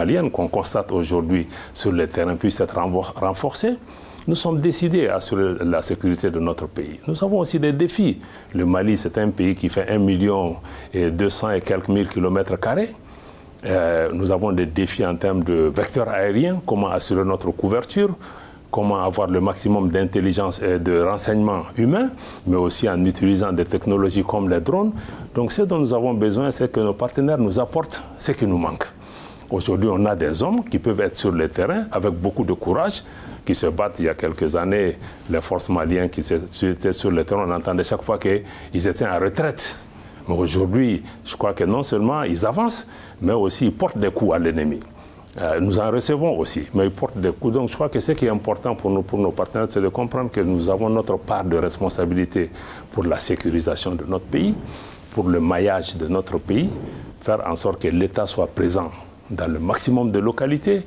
malienne qu'on constate aujourd'hui sur le terrain puisse être renforcée. Nous sommes décidés à assurer la sécurité de notre pays. Nous avons aussi des défis. Le Mali, c'est un pays qui fait 1,2 million et quelques mille kilomètres carrés. Nous avons des défis en termes de vecteurs aériens, comment assurer notre couverture, comment avoir le maximum d'intelligence et de renseignements humains, mais aussi en utilisant des technologies comme les drones. Donc ce dont nous avons besoin, c'est que nos partenaires nous apportent ce qui nous manque. Aujourd'hui, on a des hommes qui peuvent être sur le terrain avec beaucoup de courage, qui se battent. Il y a quelques années, les forces maliennes qui étaient sur le terrain, on entendait chaque fois qu'ils étaient en retraite. Mais aujourd'hui, je crois que non seulement ils avancent, mais aussi ils portent des coups à l'ennemi. Nous en recevons aussi, mais ils portent des coups. Donc je crois que ce qui est important pour nous, pour nos partenaires, c'est de comprendre que nous avons notre part de responsabilité pour la sécurisation de notre pays, pour le maillage de notre pays, faire en sorte que l'État soit présent dans le maximum de localités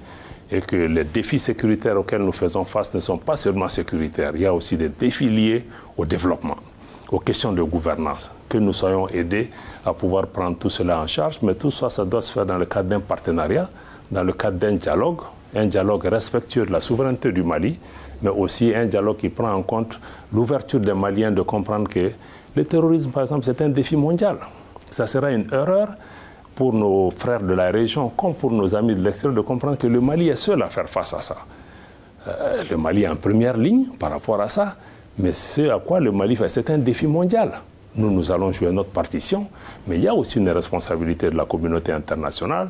et que les défis sécuritaires auxquels nous faisons face ne sont pas seulement sécuritaires. Il y a aussi des défis liés au développement, aux questions de gouvernance, que nous soyons aidés à pouvoir prendre tout cela en charge. Mais tout ça, ça doit se faire dans le cadre d'un partenariat, dans le cadre d'un dialogue respectueux de la souveraineté du Mali, mais aussi un dialogue qui prend en compte l'ouverture des Maliens de comprendre que le terrorisme, par exemple, c'est un défi mondial. Ça sera une erreur pour nos frères de la région, comme pour nos amis de l'extérieur, de comprendre que le Mali est seul à faire face à ça. Le Mali est en première ligne par rapport à ça, mais ce à quoi le Mali fait, c'est un défi mondial. Nous allons jouer notre partition, mais il y a aussi une responsabilité de la communauté internationale,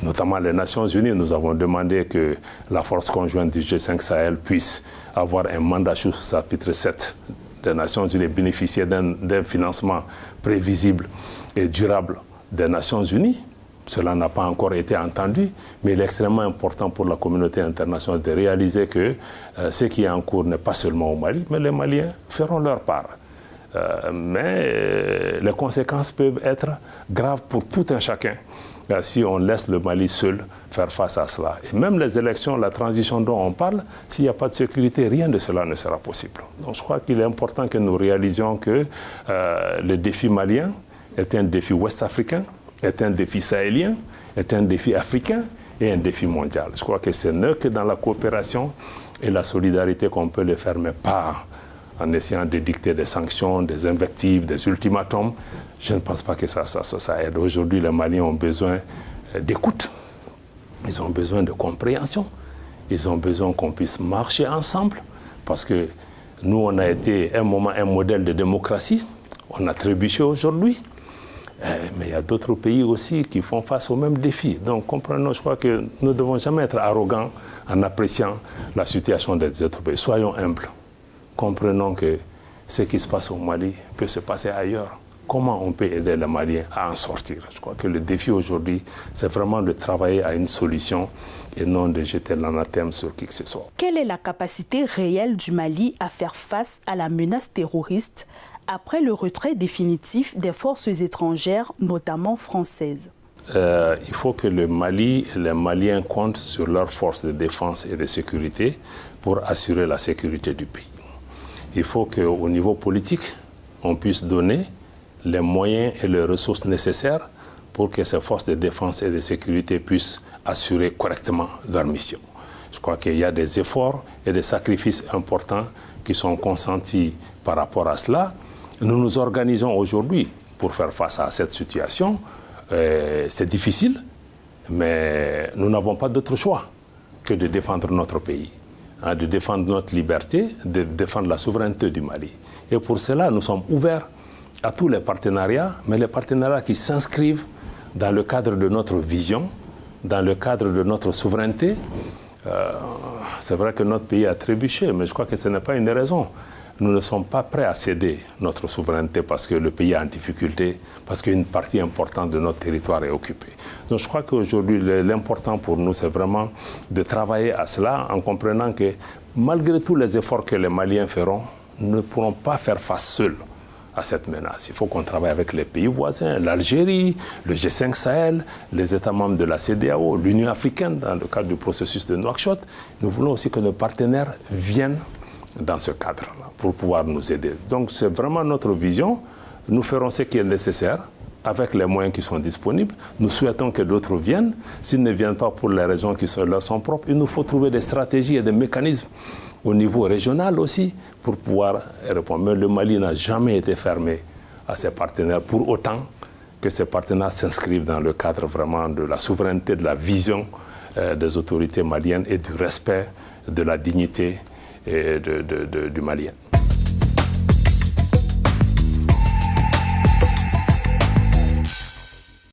notamment les Nations Unies. Nous avons demandé que la force conjointe du G5 Sahel puisse avoir un mandat sous chapitre 7 des Nations Unies, bénéficier d'un financement prévisible et durable des Nations Unies. Cela n'a pas encore été entendu, mais il est extrêmement important pour la communauté internationale de réaliser que ce qui est en cours n'est pas seulement au Mali, mais les Maliens feront leur part. Mais les conséquences peuvent être graves pour tout un chacun si on laisse le Mali seul faire face à cela. Et même les élections, la transition dont on parle, s'il n'y a pas de sécurité, rien de cela ne sera possible. Donc je crois qu'il est important que nous réalisions que le défi malien est un défi ouest-africain, est un défi sahélien, est un défi africain et un défi mondial. Je crois que ce n'est que dans la coopération et la solidarité qu'on peut le faire, mais pas en essayant de dicter des sanctions, des invectives, des ultimatums. Je ne pense pas que ça aide. Aujourd'hui, les Maliens ont besoin d'écoute, ils ont besoin de compréhension, ils ont besoin qu'on puisse marcher ensemble, parce que nous, on a été un moment un modèle de démocratie, on a trébuché aujourd'hui, mais il y a d'autres pays aussi qui font face aux mêmes défis. Donc comprenons, je crois que nous ne devons jamais être arrogants en appréciant la situation des autres pays. Soyons humbles. Comprenons que ce qui se passe au Mali peut se passer ailleurs. Comment on peut aider les Maliens à en sortir? Je crois que le défi aujourd'hui, c'est vraiment de travailler à une solution et non de jeter l'anathème sur qui que ce soit. Quelle est la capacité réelle du Mali à faire face à la menace terroriste après le retrait définitif des forces étrangères, notamment françaises? Il faut que le Mali et les Maliens comptent sur leurs forces de défense et de sécurité pour assurer la sécurité du pays. Il faut qu'au niveau politique, on puisse donner les moyens et les ressources nécessaires pour que ces forces de défense et de sécurité puissent assurer correctement leur mission. Je crois qu'il y a des efforts et des sacrifices importants qui sont consentis par rapport à cela. Nous nous organisons aujourd'hui pour faire face à cette situation. C'est difficile, mais nous n'avons pas d'autre choix que de défendre notre pays, de défendre notre liberté, de défendre la souveraineté du Mali. Et pour cela, nous sommes ouverts à tous les partenariats, mais les partenariats qui s'inscrivent dans le cadre de notre vision, dans le cadre de notre souveraineté. C'est vrai que notre pays a trébuché, mais je crois que ce n'est pas une raison. Nous ne sommes pas prêts à céder notre souveraineté parce que le pays est en difficulté, parce qu'une partie importante de notre territoire est occupée. Donc je crois qu'aujourd'hui, l'important pour nous, c'est vraiment de travailler à cela en comprenant que malgré tous les efforts que les Maliens feront, nous ne pourrons pas faire face seuls à cette menace. Il faut qu'on travaille avec les pays voisins, l'Algérie, le G5 Sahel, les États membres de la CEDEAO, l'Union africaine dans le cadre du processus de Nouakchott. Nous voulons aussi que nos partenaires viennent dans ce cadre-là pour pouvoir nous aider. Donc c'est vraiment notre vision. Nous ferons ce qui est nécessaire avec les moyens qui sont disponibles. Nous souhaitons que d'autres viennent. S'ils ne viennent pas pour les raisons qui leur sont propres, il nous faut trouver des stratégies et des mécanismes au niveau régional aussi pour pouvoir répondre. Mais le Mali n'a jamais été fermé à ses partenaires pour autant que ces partenaires s'inscrivent dans le cadre vraiment de la souveraineté, de la vision des autorités maliennes et du respect de la dignité du Malien.